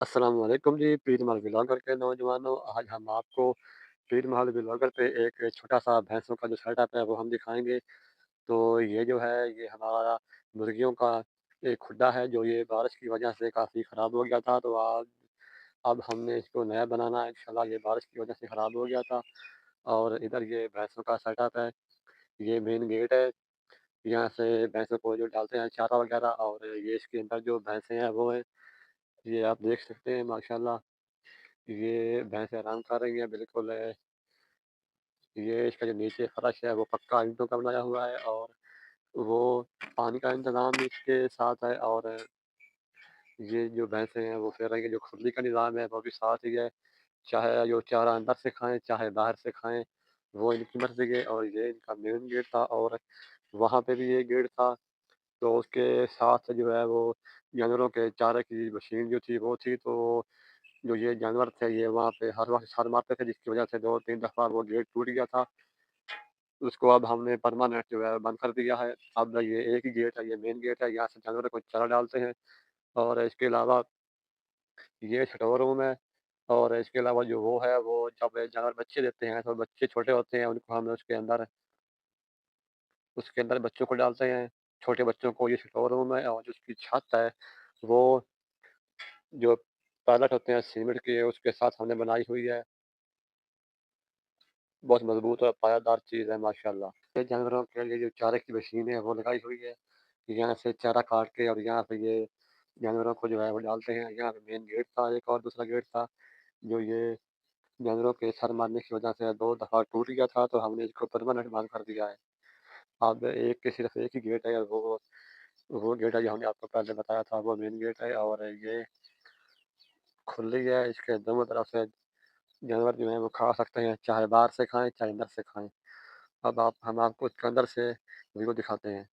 अस्सलाम वालेकुम जी, पीर महल व्लॉगर के नौजवानों, आज हम आपको पीर महल व्लॉगर पे एक छोटा-सा भैंसों का जो सेटअप है, वो हम दिखाएँगे। तो ये जो है, ये हमारा मुर्गियों का एक खुड्डा है, जो ये बारिश की वजह से काफ़ी ख़राब हो गया था, तो आज अब हमने इसको नया बनाना है इंशाल्लाह। ये बारिश की वजह से ख़राब हो गया था और इधर ये भैंसों का सेटअप है, ये मेन गेट है, यहाँ से भैंसों को जो डालते हैं चारा वगैरह और ये इसके अंदर जो भैंसें हैं, वो हैं, ये आप देख सकते हैं माशाल्लाह। ये भैंस आराम कर रही हैं बिल्कुल। ये इसका जो नीचे फर्श है वो पक्का ईंटों का बनाया हुआ है और वो पानी का इंतज़ाम भी इसके साथ है और ये जो भैंसें हैं वो फिर रही हैं, जो खुरली का निज़ाम है वो भी साथ ही है। चाहे जो चारा अंदर से खाएँ, चाहे बाहर से खाएँ, वो इनकी मर्ज़ी है और ये इनका मेन गेट था और वहाँ पे भी ये गेट था। तो उसके साथ जो है वो जानवरों के चारे की मशीन जो थी वो थी, तो जो ये जानवर थे ये वहाँ पे हर वक़्त छाल मारते थे, जिसकी वज़ह से 2-3 दफ़ा वो गेट टूट गया था। उसको अब हमने परमानेंट जो है बंद कर दिया है। अब ये एक ही गेट है, ये मेन गेट है, यहाँ से जानवरों को चारा डालते हैं और इसके अलावा ये स्टोर रूम है और इसके अलावा जो वो है, वो जब जानवर बच्चे देते हैं, तो बच्चे छोटे होते हैं, उनको हम उसके अंदर बच्चों को डालते हैं, छोटे बच्चों को। ये स्टोर रूम है और जो उसकी छत है, वो जो पैलेट होते हैं सीमेंट के, उसके साथ हमने बनाई हुई है। बहुत मज़बूत और पायादार चीज़ है माशाल्लाह। ये जानवरों के लिए जो चारे की मशीन है वो लगाई हुई है। यहाँ से चारा काट के और यहाँ पे ये जानवरों को जो है वो डालते हैं। यहाँ पे मेन गेट था, एक और दूसरा गेट था, जो ये जानवरों के सर मारने की वजह से 2 दफ़ा टूट गया था, तो हमने इसको परमानेंट बंद कर दिया है। अब एक के सिर्फ़ एक ही गेट है, वो गेट है जो हमने आपको पहले बताया था, वो मेन गेट है और ये खुली है। इसके दोनों तरफ से जानवर जो हैं वो खा सकते हैं, चाहे बाहर से खाएँ, चाहे अंदर से खाएँ। अब आप हम आपको इसके अंदर से व्यू दिखाते हैं।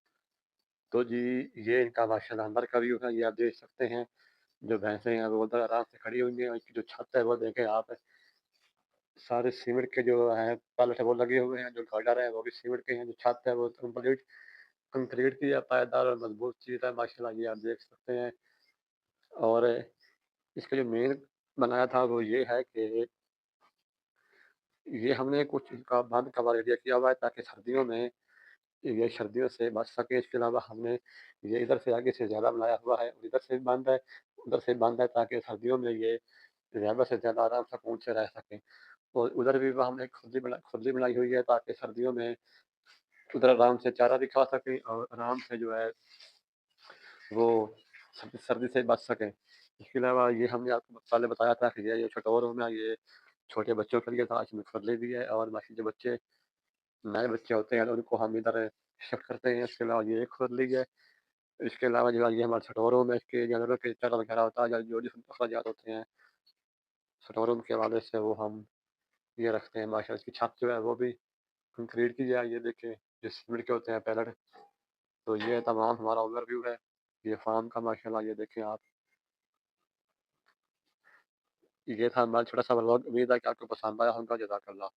तो जी, ये इनका माशाल्लाह अंदर का व्यू है, ये आप देख सकते हैं। जो भैंसें हैं वो उधर आराम से खड़ी हुई हैं और इसकी जो छत है वो देखें आप, सारे सीमेंट के जो हैं पैलेट है वो लगे हुए हैं, जो गार्डर है वो भी सीमेंट के हैं, जो छत है वो कंप्लीट कंक्रीट की है, पायादार और मजबूत चीज़ है माशाल्लाह, ये आप देख सकते हैं। और इसका जो मेन बनाया था वो ये है कि ये हमने कुछ इसका बंद कवर एरिया किया हुआ है ताकि सर्दियों से बच सके। इसके अलावा हमने ये इधर से आगे से ज़्यादा बनाया हुआ है और इधर से भी बंद है, उधर से भी बंद है ताकि सर्दियों में ये ज़्यादा से ज़्यादा आराम सुकून से रह सकें। और उधर भी हमने खुरली बनाई हुई है ताकि सर्दियों में उधर आराम से चारा भी खा सकें और आराम से जो है वो सर्दी सर्दी से बच सकें। इसके अलावा ये हमने आपको पहले बताया था कि ये छोटा और रूम है, ये छोटे बच्चों के लिए था, इसमें खुरली भी है और बाकी जो बच्चे नए बच्चे होते हैं उनको हम इधर शिफ्ट करते हैं। इसके अलावा ये एक खुरली है। इसके अलावा जो है ये हमारा स्टोर रूम है, इसके जानवरों के चारा वगैरह होता है, या जो जिसमें अखराजात होते हैं, स्टोर रूम के हवाले से वो हम ये रखते हैं। माशाल्लाह इसकी छत जो है वो भी कंक्रीट की है, ये देखें, जो सीमेंट के होते हैं पैलेट। तो ये तमाम हमारा ओवरव्यू है, ये फार्म का माशाल्लाह, ये देखें आप। ये था हमारा छोटा-सा व्लॉग, उम्मीद है कि आपको पसंद आया होगा। जज़ाकल्लाह।